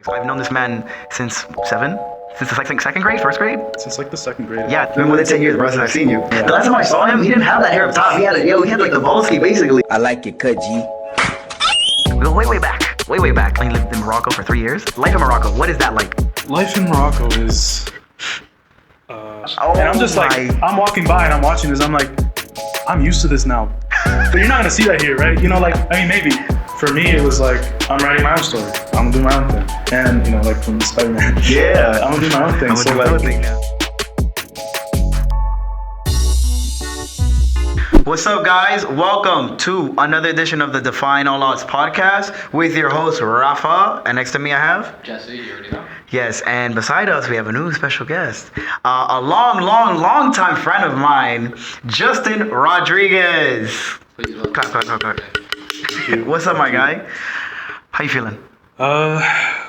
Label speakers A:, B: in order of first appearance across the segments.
A: So I've known this man since since like second grade, first grade.
B: Since like the second grade.
A: Yeah, been within 10 years, bro, since I've seen you. The last time I saw him, he didn't have that hair up top. He had like the ball ski basically.
C: I like it, cut G.
A: We go way back. He lived in Morocco for 3 years. Life in Morocco, what is that like?
B: Life in Morocco is. And I'm just like, I'm walking by and I'm watching this. I'm like, I'm used to this now. But you're not gonna see that here, right? You know, like, I mean, maybe. For me, it was like, I'm writing my own story. I'm gonna do my own thing. And, you know, like from Spider-Man.
A: Yeah.
B: I'm gonna do my own thing.
A: I'm gonna do my own thing now. What's up, guys? Welcome to another edition of the Defying All Odds Podcast with your host, Rafa. And next to me, I have...
D: Jesse, you already know.
A: Yes, and beside us, we have a new special guest. A long time friend of mine, Justin Rodriguez.
D: Please welcome.
A: Clap. What's up, my guy? How you feeling?
B: A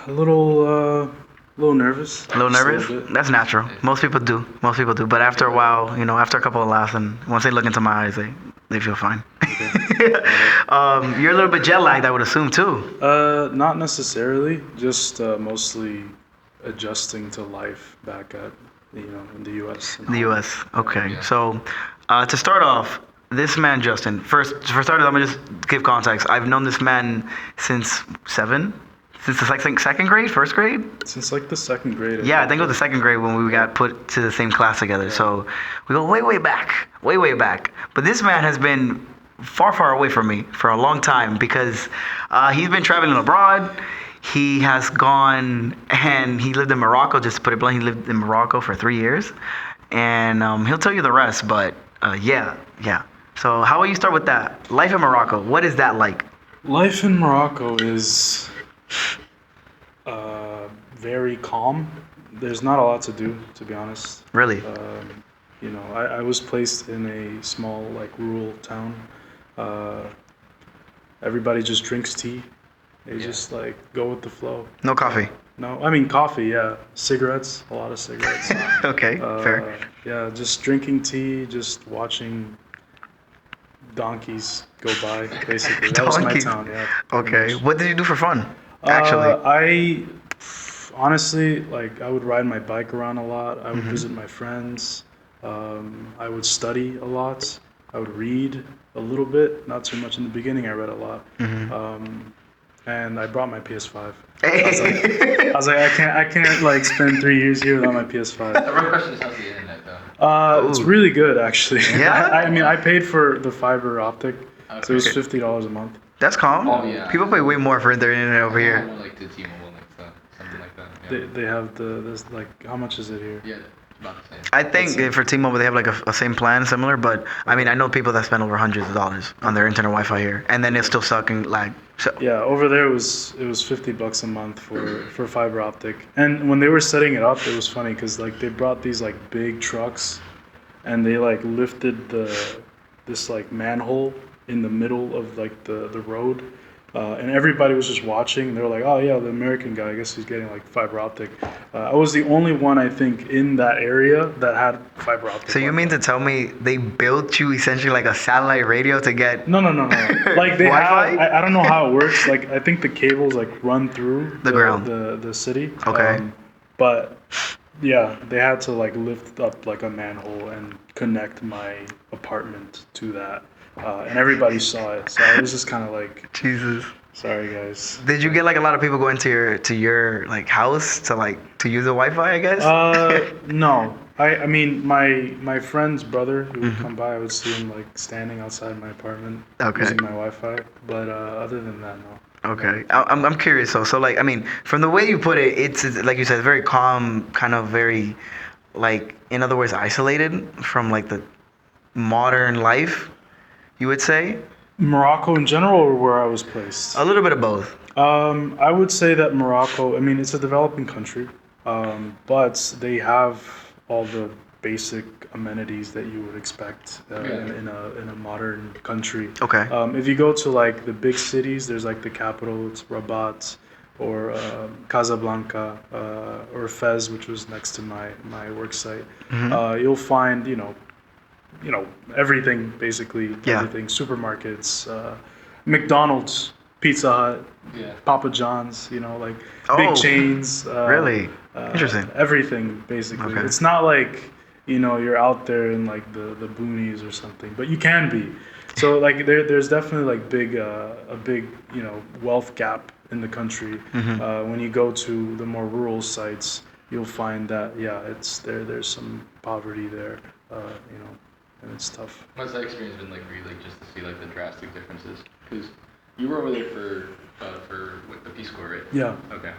B: little nervous.
A: A little
B: Just
A: nervous?
B: little bit.
A: That's natural. Most people do. But after a while, you know, after a couple of laughs, and once they look into my eyes, they feel fine. You're a little bit jet lagged, I would assume, too.
B: Not necessarily. Just mostly adjusting to life back at, in the U.S.
A: In the U.S. Okay.
D: Yeah.
A: So, to start off, this man, Justin, for starters, I'm going to just give context. I've known this man since second grade, first grade?
B: Since like the second grade.
A: Yeah, I think it was the second grade when we got put to the same class together. Yeah. So we go way back. But this man has been far away from me for a long time because he's been traveling abroad. He has gone and he lived in Morocco, just to put it blunt. He lived in Morocco for 3 years. And he'll tell you the rest, but yeah. So how about you start with that? Life in Morocco, what is that like? Life
B: in Morocco is very calm. There's not a lot to do, to be honest.
A: Really?
B: I was placed in a small, like, rural town. Everybody just drinks tea. They just, like, go with the flow.
A: No coffee?
B: No, I mean coffee, yeah. Cigarettes, a lot of cigarettes.
A: Okay, fair.
B: Yeah, just drinking tea, just watching donkeys go by, basically. That was my town, yeah.
A: Okay, what did you do for fun, actually?
B: Honestly, like, I would ride my bike around a lot. I would visit my friends. I would study a lot. I would read a little bit, not too much in the beginning. I read a lot. And I brought my PS5. I was like, I can't like spend 3 years here without my PS5.
D: The real question is, how's the internet though?
B: It's really good, actually.
A: Yeah?
B: I paid for the fiber optic, so it was $50 a month.
A: That's calm.
D: Oh, yeah.
A: People pay way more for their internet over here.
D: More like the T-Mobile, like something like that. Yeah.
B: They have this, like, how much is it here?
D: Yeah, about the same.
A: I think for T-Mobile they have like a same plan, similar, but I mean I know people that spend over hundreds of dollars on their internet Wi-Fi here, and then it's still sucking lag. So
B: yeah, over there it was $50 a month for fiber optic, and when they were setting it up, it was funny because like they brought these like big trucks, and they like lifted this like manhole in the middle of like the road. And everybody was just watching. They were like, "Oh yeah, the American guy. I guess he's getting like fiber optic." I was the only one, I think, in that area that had fiber optic.
A: So you mean to tell me they built you essentially like a satellite radio to get?
B: No. Like they
A: Wi-Fi?
B: have. I don't know how it works. Like I think the cables like run through
A: the ground,
B: the city.
A: Okay.
B: But yeah, they had to like lift up like a manhole and connect my apartment to that. And everybody saw it, so I was just kind of like,
A: Jesus.
B: Sorry, guys.
A: Did you get like a lot of people going to your like house to use the Wi-Fi? I guess.
B: No. I mean my friend's brother who would come by, I would see him like standing outside my apartment using my Wi-Fi. But other than that, no.
A: Okay, I'm curious though. So like, I mean, from the way you put it, it's like you said, very calm, kind of very, like, in other words, isolated from like the modern life. You would say?
B: Morocco in general, or where I was placed?
A: A little bit of both.
B: I would say that Morocco, I mean, it's a developing country, but they have all the basic amenities that you would expect in a modern country.
A: Okay.
B: If you go to like the big cities, there's like the capital, it's Rabat, or Casablanca, or Fez, which was next to my work site. You'll find, everything, basically.
A: Yeah.
B: Everything. Supermarkets, McDonald's, Pizza Hut,
D: Yeah.
B: Papa John's, like
A: Oh,
B: big chains.
A: Really? Interesting.
B: Everything basically.
A: Okay.
B: It's not like you're out there in like the boonies or something, but you can be. So like there's definitely like a big wealth gap in the country.
A: Mm-hmm.
B: When you go to the more rural sites, you'll find that it's there's some poverty there, and it's tough.
D: What's that experience been like for you, like just to see like the drastic differences? Because you were over there for with the Peace Corps, right?
B: Yeah.
D: Okay.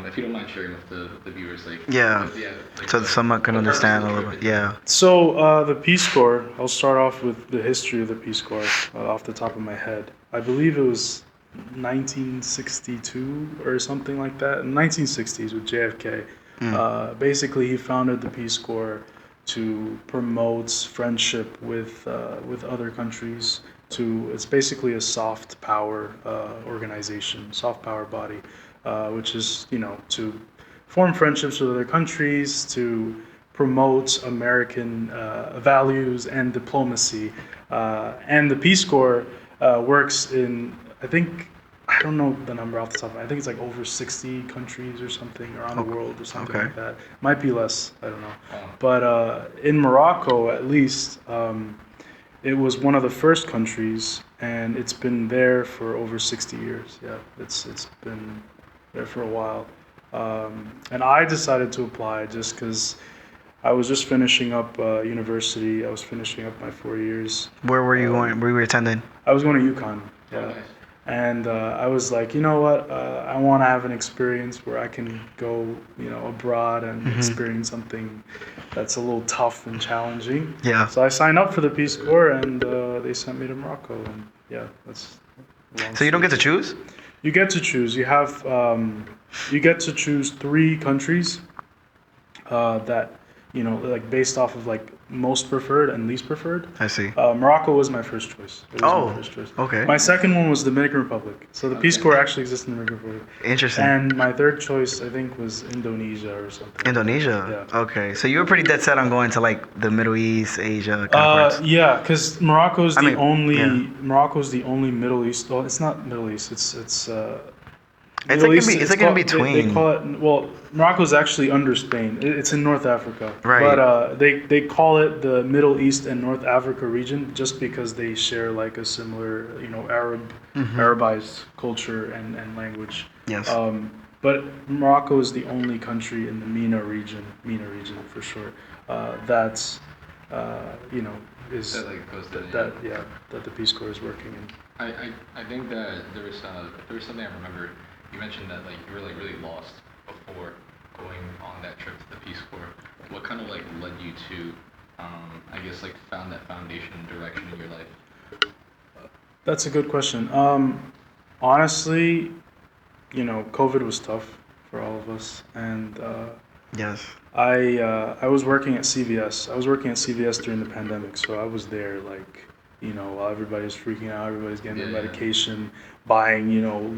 D: If you don't mind sharing with the viewers, like
A: Yeah.
D: like,
A: So someone can
D: what purpose
A: understand
D: of
A: a
D: the
A: little
D: trip
A: bit. Yeah.
B: So the Peace Corps, I'll start off with the history of the Peace Corps off the top of my head. I believe it was 1962 or something like that. In the 1960s with JFK. Basically, he founded the Peace Corps to promote friendship with other countries. It's basically a soft power organization, soft power body, which is to form friendships with other countries, to promote American values and diplomacy. And the Peace Corps works in, I don't know the number off the top of my head. I think it's like over 60 countries or something around the world or something like that. Might be less, I don't know. But in Morocco, at least, it was one of the first countries, and it's been there for over 60 years. Yeah, it's been there for a while. And I decided to apply just because I was just finishing up university. I was finishing up my 4 years.
A: Where were you going? Where were you attending?
B: I was going to UConn. Yeah.
D: Oh, nice.
B: And I was like, you know what? I want to have an experience where I can go, abroad and experience something that's a little tough and challenging.
A: Yeah.
B: So I signed up for the Peace Corps, and they sent me to Morocco. And yeah, that's.
A: So you don't get to choose?
B: You get to choose. You have. You get to choose 3 countries that, like based off of like most preferred and least preferred.
A: I see.
B: Morocco was my first choice. It was my first choice.
A: Okay.
B: My second one was Dominican Republic. So the Peace Corps actually exists in the Dominican Republic.
A: Interesting.
B: And my third choice, I think, was Indonesia or something.
A: Indonesia?
B: Yeah.
A: Okay. So you were pretty dead set on going to like the Middle East, Asia kind of parts.
B: Yeah, because Morocco's the
A: yeah.
B: only Middle East. Well, it's not Middle East. It's
A: It's like in between.
B: They call it. Morocco's actually under Spain. It's in North Africa.
A: Right.
B: But they call it the Middle East and North Africa region just because they share like a similar, Arabized culture and language.
A: Yes.
B: But Morocco is the only country in the MENA region for sure, that's is
D: That like goes to
B: that the Peace Corps is working in.
D: I think that there was something I remember. You mentioned that like you were like really lost before going on that trip to the Peace Corps. What kind of like led you to, I guess like found that foundation and direction in your life?
B: That's a good question. Honestly, COVID was tough for all of us, and
A: Yes.
B: I was working at CVS. I was working at CVS during the pandemic, so I was there like, while everybody's freaking out, everybody's getting their medication, buying,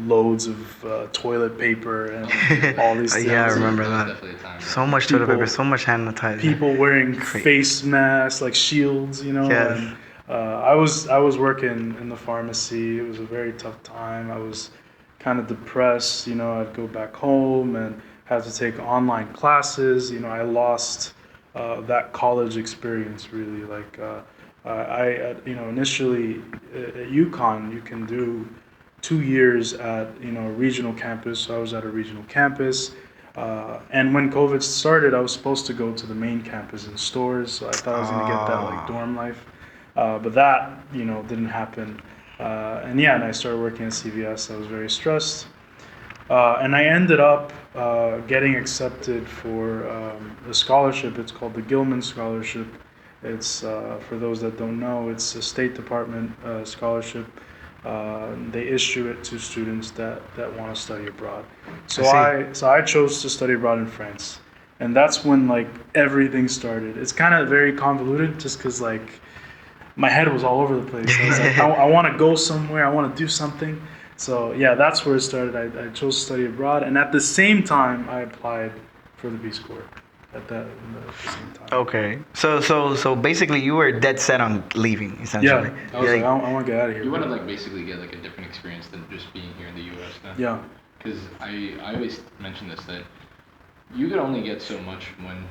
B: loads of toilet paper and all these things.
A: Yeah, I remember
D: That was
A: that.
D: definitely a time.
A: So much toilet paper, so much hand sanitizer.
B: People wearing face masks, like shields,
A: Yes.
B: and I was working in the pharmacy. It was a very tough time. I was kind of depressed. I'd go back home and have to take online classes. I lost that college experience really. Like I initially at UConn you can do 2 years at a regional campus. So I was at a regional campus. And when COVID started, I was supposed to go to the main campus in stores. So I thought I was going to get that like dorm life. But that, didn't happen. And I started working at CVS. I was very stressed. And I ended up getting accepted for a scholarship. It's called the Gilman Scholarship. It's, for those that don't know, it's a State Department scholarship. They issue it to students that want to study abroad. So I chose to study abroad in France. And that's when like everything started. It's kind of very convoluted just because like my head was all over the place. I was like, I want to go somewhere. I want to do something. So yeah, that's where it started. I chose to study abroad, and at the same time, I applied for the Peace Corps. at the same time.
A: Okay. So basically, you were dead set on leaving, essentially.
B: Yeah, I was like, I want to get out of here.
D: You want to like basically get like a different experience than just being here in the U.S. then?
B: Yeah.
D: Because I always mention this, that you could only get so much when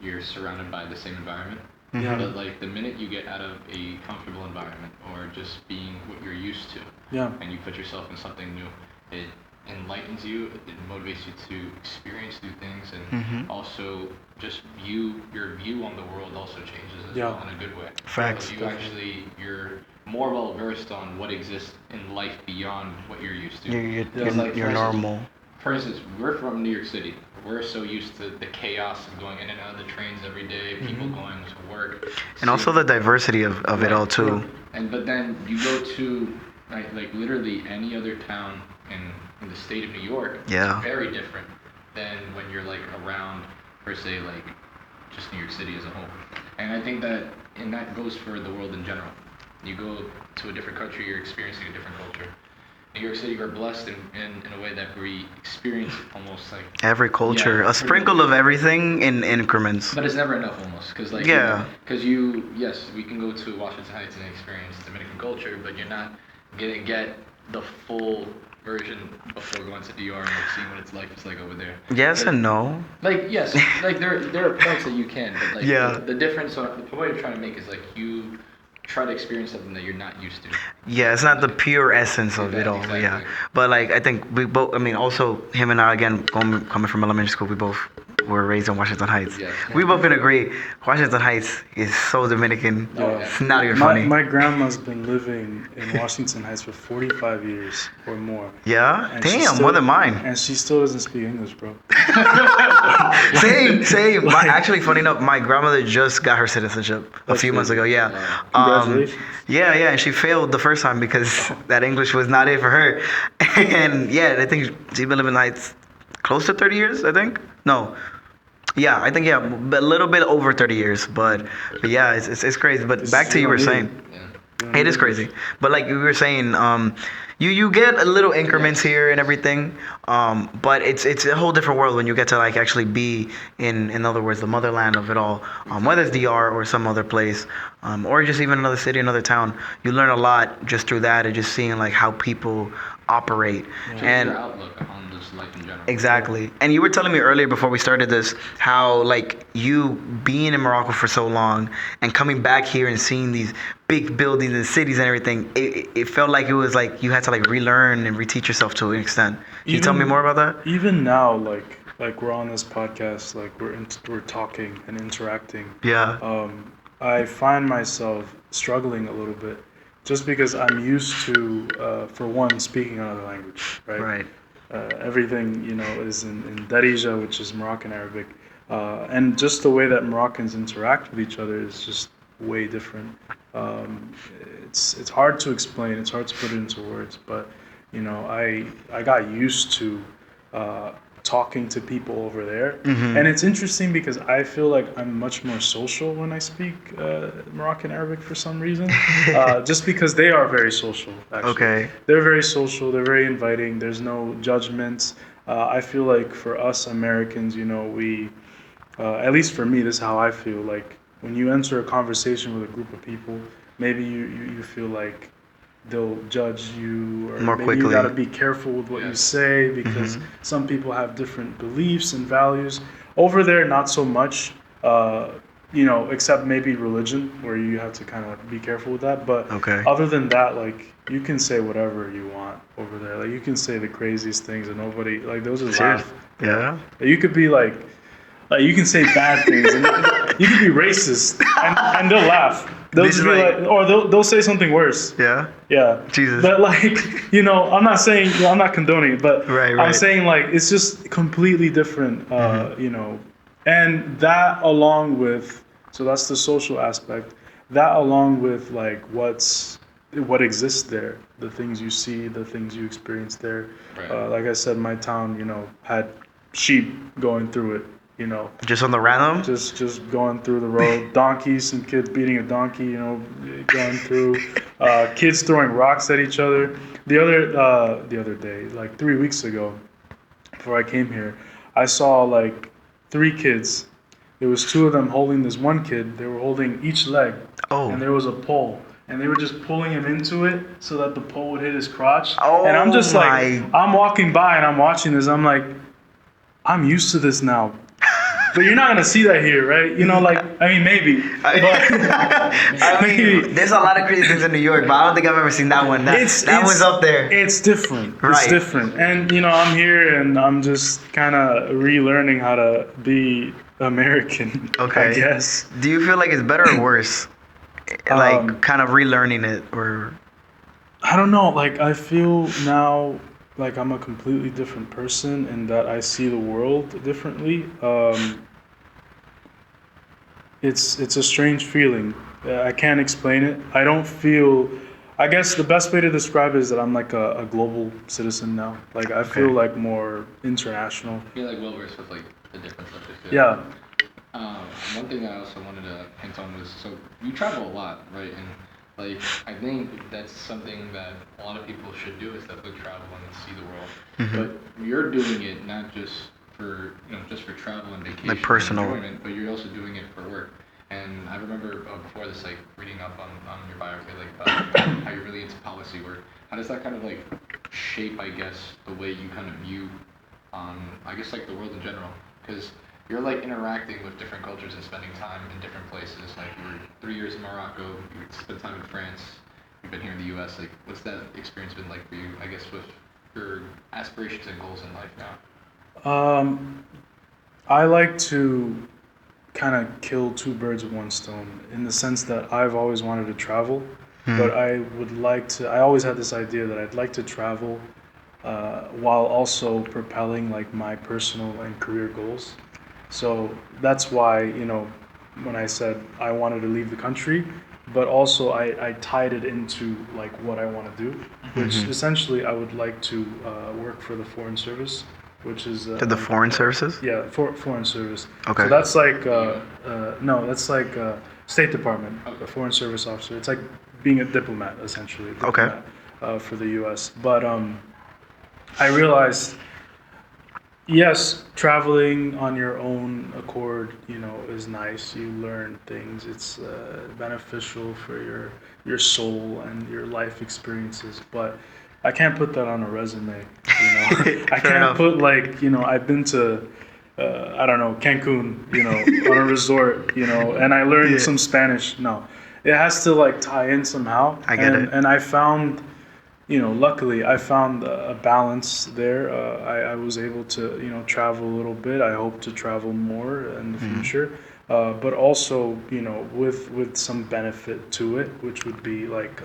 D: you're surrounded by the same environment.
B: Yeah.
D: But like the minute you get out of a comfortable environment or just being what you're used to,
B: Yeah.
D: and you put yourself in something new, it enlightens you, it motivates you to experience new things, and also just your view on the world also changes as well in a good way.
A: Facts.
D: So you're more well versed on what exists in life beyond what you're used to.
A: You're normal.
D: For instance, we're from New York City. We're so used to the chaos of going in and out of the trains every day, people going to work.
A: And also the diversity of it all too.
D: But then you go to like literally any other town in the state of New York.
A: Yeah.
D: It's very different than when you're like around, per se, like just New York City as a whole. And I think that goes for the world in general. You go to a different country, you're experiencing a different culture. New York City, we're blessed in a way that we experience almost like
A: every culture, a sprinkle of everything in increments.
D: But it's never enough, almost, because like because yes, we can go to Washington Heights and experience Dominican culture, but you're not gonna get the full version before going to DR and like seeing what it's like over there.
A: Yes and no.
D: Like yes, like there are points that you can, but like the difference. So the point I'm trying to make is like you try to experience something that you're not used to.
A: Yeah, it's not the pure essence of it all.
D: Exactly.
A: Yeah, but like I think we both. I mean, also him and I again coming from elementary school, we both were raised in Washington Heights.
D: Yes.
A: We both can agree Washington Heights is so Dominican.
D: Oh,
A: It's not even funny.
B: My grandma's been living in Washington Heights for 45 years or more.
A: Yeah,
B: And she
A: damn,
B: still-
A: more than mine.
B: And she still doesn't speak English, bro.
A: Same. Actually, funny enough, my grandmother just got her citizenship a few months ago. Yeah.
B: Congratulations.
A: Yeah, and she failed the first time because that English was not it for her. And yeah, I think she's been living in the Heights close to 30 years, I think. No. Yeah, I think, but a little bit over 30 years. But yeah, it's crazy. But back to you were saying. It is crazy. But like you were saying, you get a little increments here and everything. But it's a whole different world when you get to like actually be in other words, the motherland of it all. Whether it's DR or some other place, or just even another city, another town, you learn a lot just through that and just seeing like how people operate. And
D: your outlook on this life in general.
A: exactly. And you were telling me earlier before we started this how like you being in Morocco for so long and coming back here and seeing these big buildings and cities and everything, it felt like it was like you had to like relearn and reteach yourself to an extent. Can you tell me more about that?
B: Even now, like we're on this podcast, like we're talking and interacting.
A: Yeah.
B: I find myself struggling a little bit, just because I'm used to, for one, speaking another language, right?
A: Right.
B: Everything is in Darija, which is Moroccan Arabic, and just the way that Moroccans interact with each other is just way different. It's hard to explain. It's hard to put it into words, but I got used to talking to people over there, and it's interesting because I feel like I'm much more social when I speak Moroccan Arabic for some reason, just because they are very social. Actually.
A: Okay.
B: They're very social. They're very inviting. There's no judgments. I feel like for us Americans, we, at least for me, this is how I feel. Like when you enter a conversation with a group of people, maybe you feel like they'll judge you, or
A: more
B: maybe
A: quickly.
B: you got to be careful with what you say because some people have different beliefs and values. Over there, not so much, except maybe religion, where you have to kind of be careful with that. But other than that, like you can say whatever you want over there. Like you can say the craziest things and nobody, like those are laugh.
A: Yeah.
B: You could be like you can say bad things and you can be racist and they'll laugh. They'll just be like, or they'll say something worse.
A: Yeah.
B: Yeah.
A: Jesus.
B: But like, I'm not saying, I'm not condoning it, but
A: right.
B: I'm saying like it's just completely different, and that along with, so that's the social aspect. That along with like what exists there, the things you see, the things you experience there.
D: Right.
B: Like I said, my town, had sheep going through it.
A: Just on the random?
B: Just going through the road, donkeys, some kids beating a donkey, going through, kids throwing rocks at each other. The other day, like 3 weeks ago, before I came here, I saw like 3 kids There was two of them holding this one kid. They were holding each leg,
A: Oh.
B: and there was a pole. And they were just pulling him into it so that the pole would hit his crotch.
A: Oh,
B: and I'm just like,
A: my.
B: I'm walking by and I'm watching this. I'm like, I'm used to this now. But you're not going to see that here, right? You know, like, I mean, maybe. But,
A: I mean, there's a lot of crazy things in New York, but I don't think I've ever seen that one. That one's up there.
B: It's different. It's
A: Right.
B: different. And, you know, I'm here and I'm just kind of relearning how to be American,
A: Okay.
B: I guess.
A: Do you feel like it's better or worse? Like, kind of relearning it, or...
B: I don't know. Like, I feel now like I'm a completely different person and that I see the world differently. It's a strange feeling. I can't explain it. I don't feel. I guess the best way to describe it is that I'm like a global citizen now. Like I feel like more international.
D: You're like well versed with like the different subjects.
B: Yeah.
D: One thing I also wanted to hint on was, so you travel a lot, right? And like I think that's something that a lot of people should do, is definitely travel and see the world. But you're doing it not just for just for travel and vacation,
A: Like personal.
D: and enjoyment, but you're also doing it for work. And I remember before this, like reading up on your biography, like how you're really into policy work. How does that kind of like shape, I guess, the way you kind of view, I guess like the world in general? Because you're like interacting with different cultures and spending time in different places. Like you were 3 years in Morocco, you spent time in France, you've been here in the U.S. Like, what's that experience been like for you? I guess with your aspirations and goals in life now.
B: I like to kind of kill two birds with one stone, in the sense that I've always wanted to travel, but I always had this idea that I'd like to travel while also propelling like my personal and career goals. So that's why, when I said I wanted to leave the country, but also I tied it into like what I want to do, which essentially I would like to work for the Foreign Service, which is
A: the foreign services?
B: Yeah, Foreign Service.
A: Okay.
B: So that's like that's like State Department, a Foreign Service officer. It's like being a diplomat, essentially.
A: Okay.
B: For the U.S. But I realized, yes, traveling on your own accord, is nice. You learn things. It's beneficial for your soul and your life experiences. But I can't put that on a resume. I can't put like, I've been to, I don't know, Cancun, on a resort, and I learned some Spanish. No, it has to like tie in somehow.
A: I get it.
B: And I found, luckily I found a balance there. I was able to, travel a little bit. I hope to travel more in the future. But also, with some benefit to it, which would be like,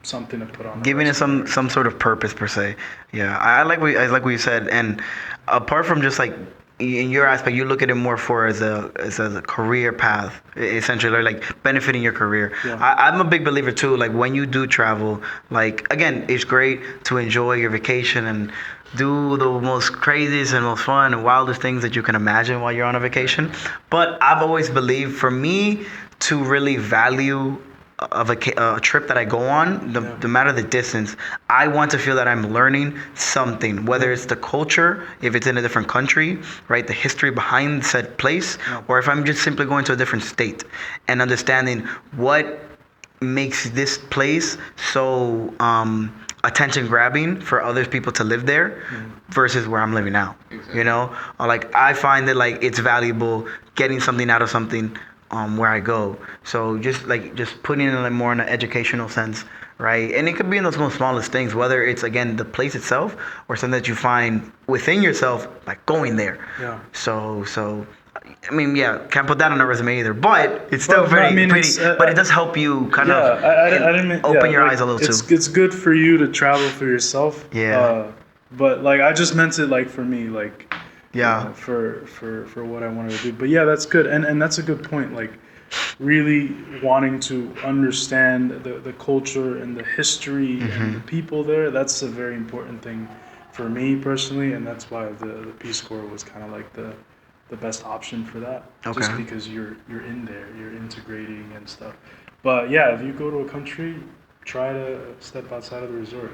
B: something to put on.
A: Giving it some sort of purpose per se. Yeah, I like what you said, and apart from just like in your aspect, you look at it more for as a career path, essentially, or like benefiting your career.
B: Yeah.
A: I'm a big believer too. Like when you do travel, like again, it's great to enjoy your vacation and do the most craziest and most fun and wildest things that you can imagine while you're on a vacation. But I've always believed, for me to really value a trip that I go on, no matter the distance, I want to feel that I'm learning something, whether it's the culture, if it's in a different country, right, the history behind said place, or if I'm just simply going to a different state and understanding what makes this place so attention grabbing for other people to live there versus where I'm living now.
D: Exactly.
A: Or like I find that like it's valuable getting something out of something where I go. So just putting it in like more in an educational sense, right? And it could be in those most smallest things, whether it's again the place itself or something that you find within yourself, like going there.
B: Yeah.
A: So I mean, yeah, can't put that on a resume either, but it's still pretty. But it does help you kind of
B: I didn't mean,
A: open your eyes a little too.
B: It's good for you to travel for yourself.
A: Yeah.
B: But like I just meant it like for me, like
A: yeah,
B: for what I wanted to do. But yeah, that's good, and that's a good point. Like really wanting to understand the culture and the history and the people there. That's a very important thing for me personally, and that's why the Peace Corps was kind of like the best option for that.
A: Okay.
B: Just because you're in there, you're integrating and stuff. But yeah, if you go to a country, try to step outside of the resort.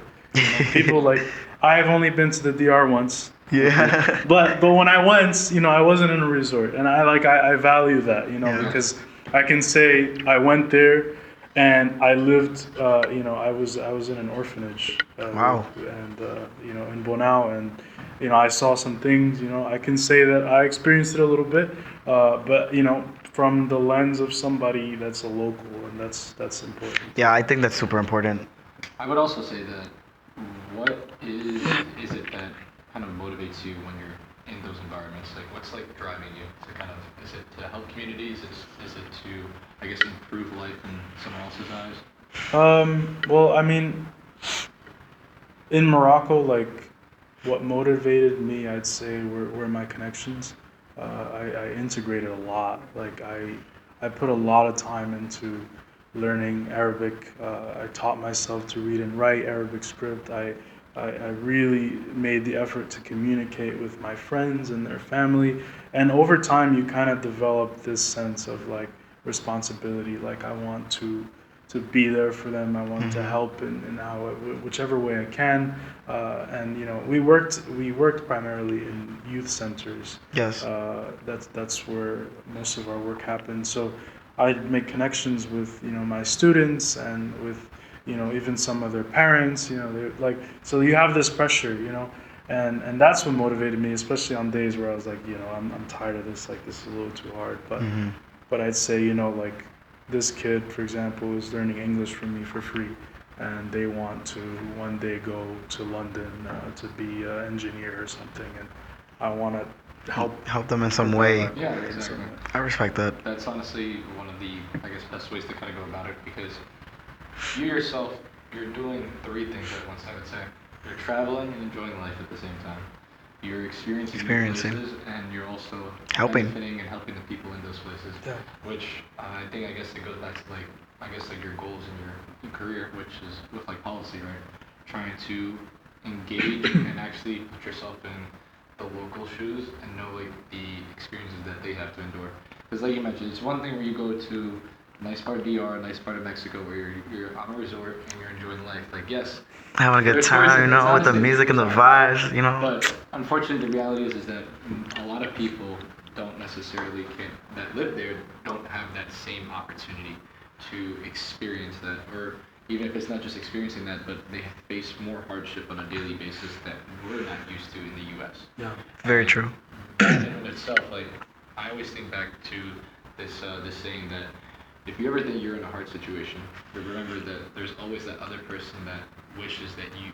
B: People like, I've only been to the DR once.
A: Yeah.
B: But when I went, I wasn't in a resort, and I value that,
A: Yeah.
B: because I can say I went there, and I lived, I was in an orphanage.
A: Wow.
B: And in Bonao, and I saw some things. I can say that I experienced it a little bit, but from the lens of somebody that's a local, and that's important.
A: Yeah, I think that's super important.
D: I would also say that what is it that kind of motivates you when you're in those environments? Like, what's like driving you to kind of, is it to help communities? Is it to, I guess, improve life in someone else's eyes?
B: Well, I mean, in Morocco, like, what motivated me, I'd say, were my connections. I integrated a lot. Like, I put a lot of time into learning Arabic. I taught myself to read and write Arabic script. I really made the effort to communicate with my friends and their family. And over time, you kind of develop this sense of, like, responsibility. Like, I want to be there for them. I want to help in whichever way I can. And we worked primarily in youth centers.
A: Yes.
B: That's where most of our work happened. So I'd make connections with my students, and with even some of their parents. They're like, so you have this pressure, and that's what motivated me, especially on days where I was like, I'm tired of this. Like, this is a little too hard. But I'd say, like, this kid, for example, is learning English from me for free, and they want to one day go to London to be an engineer or something, and I want to
A: help them in some way.
D: Yeah, exactly.
A: I respect that.
D: That's honestly one of the, I guess, best ways to kind of go about it, because you yourself, you're doing three things at once, I would say. You're traveling and enjoying life at the same time. You're experiencing new places, and you're also
A: helping
D: benefiting and helping the people in those places.
B: Yeah.
D: Which I guess it goes back to, like, your goals in your career, which is with, like, policy, right? Trying to engage and actually put yourself in the local shoes and know, like, the experiences that they have to endure. Because, like you mentioned, it's one thing where you go to nice part of DR, nice part of Mexico, where you're on a resort and you're enjoying life. Like, yes,
A: having a good time, with the music and the vibes,
D: But unfortunately, the reality is that a lot of people that live there don't have that same opportunity to experience that, or even if it's not just experiencing that, but they face more hardship on a daily basis that we're not used to in the U.S.
B: Yeah.
A: Very true.
D: And in itself, like, I always think back to this saying that if you ever think you're in a hard situation, remember that there's always that other person that wishes that you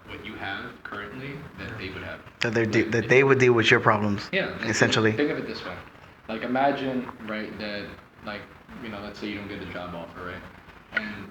D: what you have currently that they would have.
A: That they would deal with your problems.
D: Yeah.
A: Essentially.
D: Think of it this way. Like, imagine, right, that, like, let's say you don't get a job offer, right? And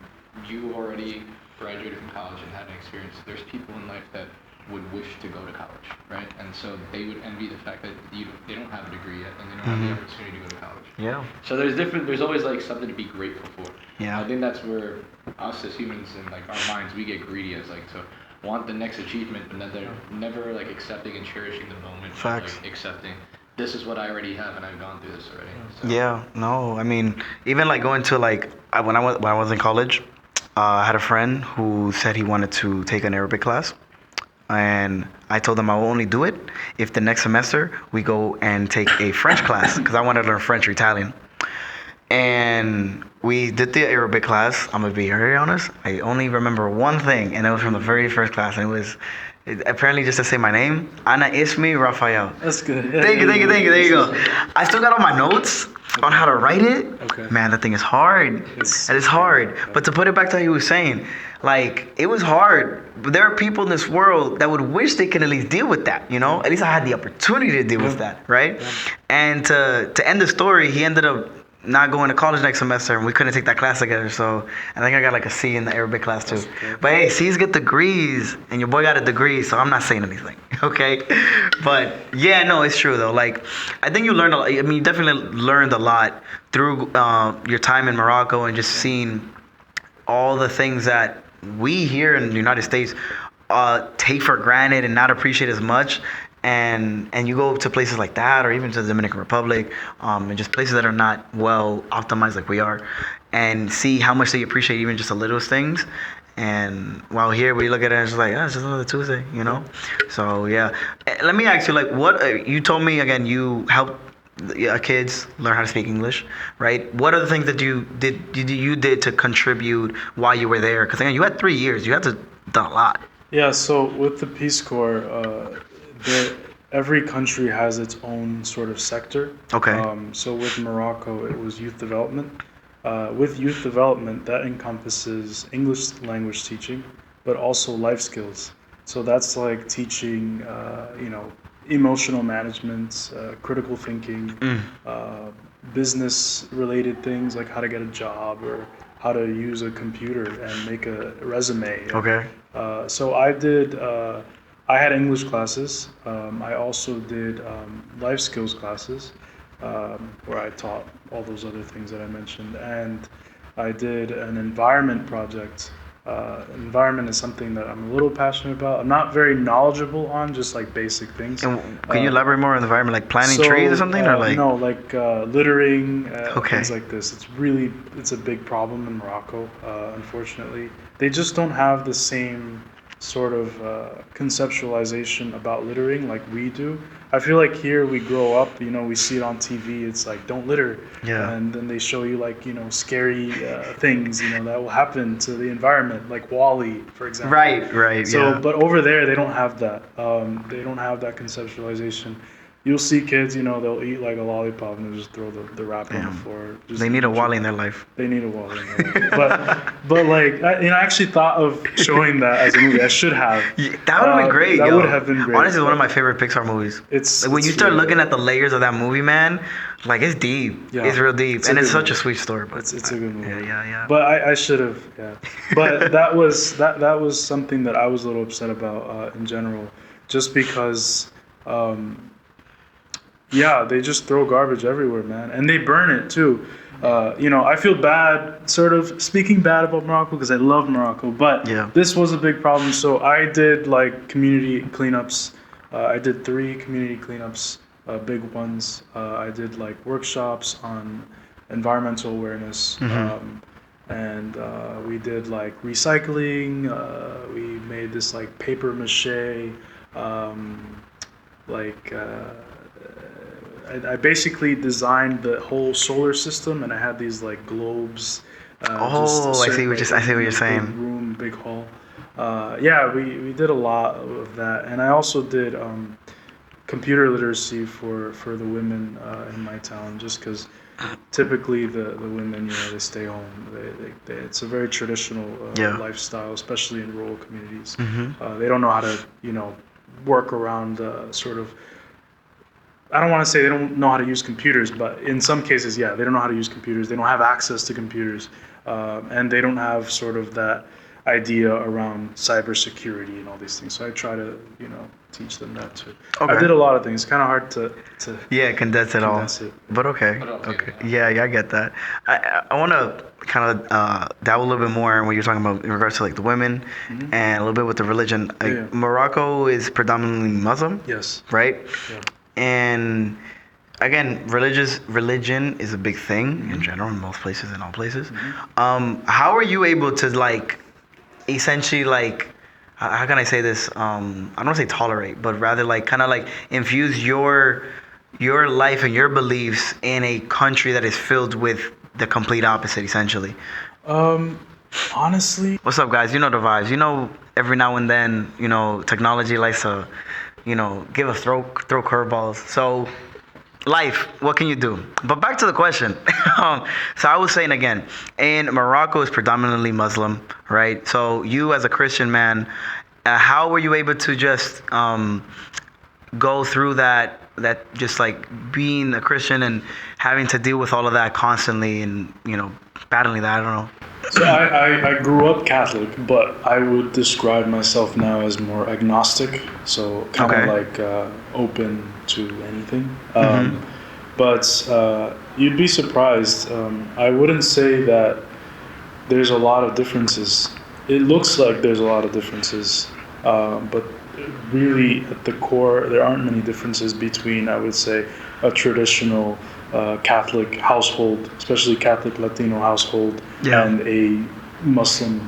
D: you already graduated from college and had an experience. There's people in life that would wish to go to college, right? And so they would envy the fact that they don't have a degree yet, and they don't have the opportunity to go to college.
A: Yeah.
D: So there's always, like, something to be grateful for.
A: Yeah.
D: I think that's where us as humans, in, like, our minds, we get greedy as, like, to want the next achievement, but then they're never, like, accepting and cherishing the moment.
A: Facts.
D: Of, like, accepting, this is what I already have, and I've gone through this already. So.
A: Yeah. No. I mean, even, like, going to, like, when I was in college, I had a friend who said he wanted to take an Arabic class. And I told him I will only do it if the next semester we go and take a French class, because I wanted to learn French or Italian. And we did the Arabic class. I'm going to be very honest. I only remember one thing, and it was from the very first class. And it was apparently just to say my name. Ana Ismi Rafael.
B: That's good.
A: Thank you. There you go. I still got all my notes on how to write it.
B: Okay.
A: Man, that thing is hard. It is hard. But to put it back to how you were saying, like, it was hard. But there are people in this world that would wish they could at least deal with that, At least I had the opportunity to deal with that, right? Yeah. And to end the story, he ended up not going to college next semester, and we couldn't take that class together. So I think I got like a C in the Arabic class too. Okay. But hey, C's get degrees, and your boy got a degree, so I'm not saying anything, okay? But yeah, no, it's true though. Like, I think you learned a lot. I mean, you definitely learned a lot through your time in Morocco, and just seeing all the things that we here in the United States take for granted and not appreciate as much. And you go to places like that, or even to the Dominican Republic, and just places that are not well optimized like we are, and see how much they appreciate even just the littlest things. And while here we look at it and it's like, it's just another Tuesday, you know. So yeah, let me ask you, like, what you told me again. You helped kids learn how to speak English, right? What are the things that you did to contribute while you were there? Because again, you had 3 years. You had to done a lot.
B: Yeah. So with the Peace Corps, every country has its own sort of sector.
A: Okay.
B: So with Morocco, it was youth development. With youth development, that encompasses English language teaching, but also life skills. So that's like teaching, emotional management, critical thinking, business-related things like how to get a job or how to use a computer and make a resume.
A: Okay.
B: So I had English classes. I also did life skills classes. Where I taught all those other things that I mentioned. And I did an environment project. Environment is something that I'm a little passionate about. I'm not very knowledgeable on, just like basic things.
A: And can you elaborate more on the environment, like planting trees or something? Or like...
B: No, like littering,
A: Okay.
B: things like this. It's a big problem in Morocco, unfortunately. They just don't have the same sort of conceptualization about littering like we do. I feel like here we grow up, we see it on TV. It's like, don't litter.
A: Yeah.
B: And then they show you like, scary things, that will happen to the environment, like WALL-E, for example.
A: Right.
B: So,
A: yeah.
B: but over there, they don't have that. They don't have that conceptualization. You'll see kids, they'll eat like a lollipop and they'll just throw the wrapper on the floor.
A: They need a WALL-E in their life.
B: They need a WALL-E in their life. But like, I actually thought of showing that as a movie. I should have.
A: Yeah, that would have been great.
B: That would have been great.
A: Honestly, it's one of my favorite Pixar movies.
B: It's
A: like when you start looking at the layers of that movie, man, like it's deep.
B: Yeah.
A: It's real deep, and it's such a sweet story. But
B: it's a good movie.
A: Yeah.
B: But I should have. Yeah. But that was something that I was a little upset about in general, just because. Yeah, they just throw garbage everywhere, man, and they burn it too. I feel bad, sort of speaking bad about Morocco because I love Morocco, but this was a big problem. So I did like community cleanups. I did 3 community cleanups, big ones. I did like workshops on environmental awareness, and we did like recycling. We made this like paper mache, I basically designed the whole solar system, and I had these like globes.
A: I see what you're saying.
B: Big room, big hall. We did a lot of that, and I also did computer literacy for the women in my town, just because typically the women, they stay home. They it's a very traditional lifestyle, especially in rural communities. They don't know how to work around sort of. I don't want to say they don't know how to use computers, but in some cases, they don't know how to use computers. They don't have access to computers, and they don't have sort of that idea around cybersecurity and all these things. So I try to, teach them that too. Okay. I did a lot of things. It's kind of hard to
A: condense it all. But okay. Yeah, I get that. I want to kind of dabble a little bit more in what you're talking about in regards to like the women and a little bit with the religion. Morocco is predominantly Muslim.
B: Yes.
A: Right.
B: Yeah.
A: And again, religion is a big thing in general in most places, in all places. How are you able to like, essentially like, how can I say this? I don't want to say tolerate, but rather like kind of like infuse your life and your beliefs in a country that is filled with the complete opposite, essentially.
B: Honestly.
A: What's up, guys? You know the vibes. Every now and then, technology likes to. Give us throw curveballs. So, life, what can you do? But back to the question. So I was saying again, in Morocco is predominantly Muslim, right? So you as a Christian man, how were you able to just go through that just like being a Christian and having to deal with all of that constantly and, battling that? I don't know.
B: So I grew up Catholic, but I would describe myself now as more agnostic, so kind of like open to anything. But you'd be surprised. I wouldn't say that there's a lot of differences. It looks like there's a lot of differences, but really at the core, there aren't many differences between, I would say, a traditional Catholic household, especially Catholic Latino household, and a Muslim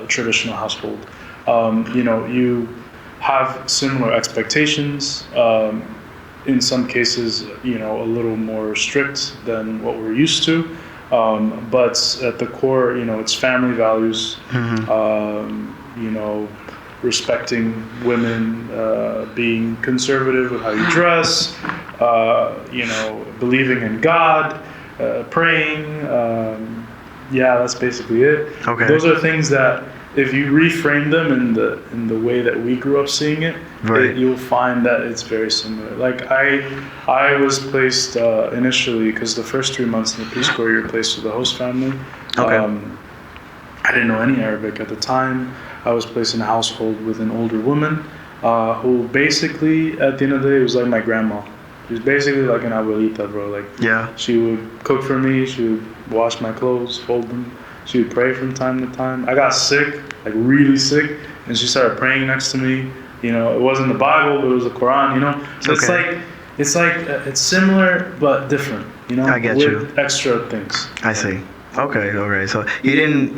B: traditional household. You have similar expectations. In some cases, a little more strict than what we're used to. But at the core, it's family values. Respecting women, being conservative with how you dress, believing in God, praying. That's basically it.
A: Okay.
B: Those are things that if you reframe them in the way that we grew up seeing it,
A: right.
B: you'll find that it's very similar. Like I was placed initially because the first 3 months in the Peace Corps, you're placed with the host family.
A: Okay.
B: I didn't know any Arabic at the time. I was placed in a household with an older woman who basically, at the end of the day, was like my grandma. She was basically like an abuelita, bro. Like,
A: yeah.
B: She would cook for me. She would wash my clothes, fold them. She would pray from time to time. I got sick, like really sick, and she started praying next to me. It wasn't the Bible, but it was the Quran. So
A: okay.
B: it's similar but different.
A: I get
B: with
A: you.
B: Extra things.
A: I see. Okay. So you didn't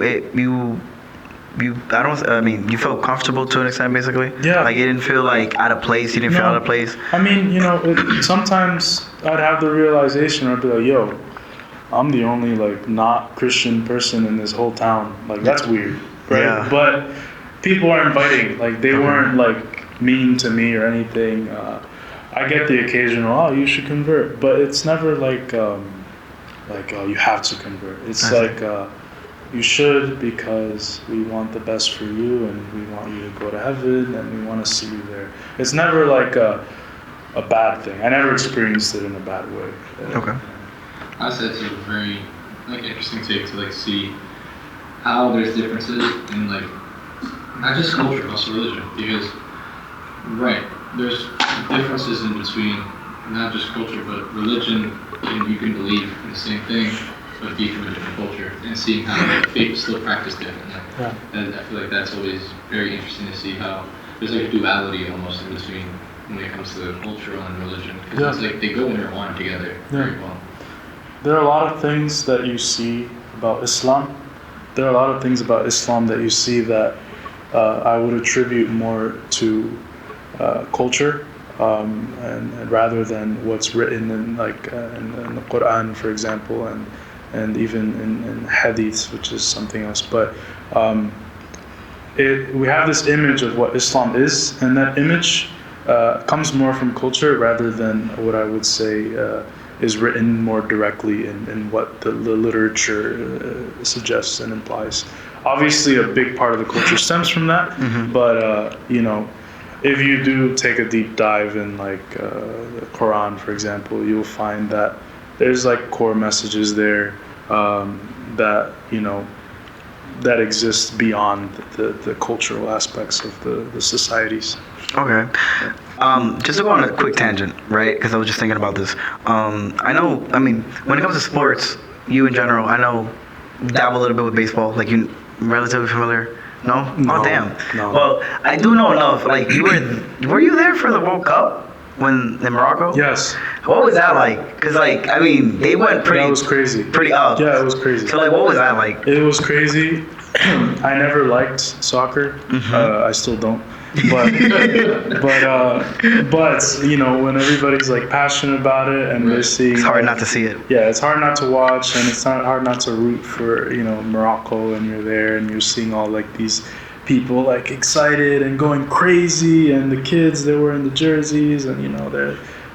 A: you felt comfortable to an extent, basically?
B: Yeah.
A: Like you didn't feel like out of place? You didn't feel out of place?
B: I mean, sometimes I'd have the realization, I'd be like, yo, I'm the only, like, not Christian person in this whole town. Like, that's weird, right?
A: Yeah.
B: But people are inviting. Like, they weren't, like, mean to me or anything. I get the occasional, oh, you should convert. But it's never like, oh, you have to convert. It's like, you should because we want the best for you and we want you to go to heaven and we want to see you there. It's never like a bad thing. I never experienced it in a bad way.
A: Okay.
D: I said it's a very interesting take to see how there's differences in not just culture, but also religion. Because there's differences in between not just culture but religion, and you can believe in the same thing but be from a different culture, and seeing how faith is still practiced differently. Yeah. And I feel like that's always very interesting to see how there's a duality almost in between when it comes to cultural and religion, because it's they go intertwined together very well.
B: There are a lot of things that you see about Islam. There are a lot of things about Islam that you see that I would attribute more to culture, and rather than what's written in in the Quran, for example, and even in hadiths, which is something else. But we have this image of what Islam is, and that image comes more from culture rather than what I would say is written more directly in what the literature suggests and implies. Obviously, a big part of the culture stems from that, but if you do take a deep dive in the Quran, for example, you'll find that there's core messages there that that exist beyond the cultural aspects of the societies.
A: Okay. Just to go on a quick tangent, right? Because I was just thinking about this. I mean, when it comes to sports, you in general, I know, dabble a little bit with baseball. Like, you relatively familiar? No? Oh, damn.
B: No.
A: Well, I do know enough. Like, were you there for the World Cup in Morocco?
B: Yes.
A: What was that like? Because, I mean, they went pretty...
B: That was crazy.
A: Pretty up.
B: Yeah, it was crazy.
A: So, what was that like?
B: It was crazy. I never liked soccer. I still don't. But when everybody's passionate about it and they're seeing,
A: it's hard not to see it.
B: Yeah, it's hard not to watch, and it's not hard not to root for Morocco, and you're there and you're seeing all these people excited and going crazy, and the kids that were in the jerseys, and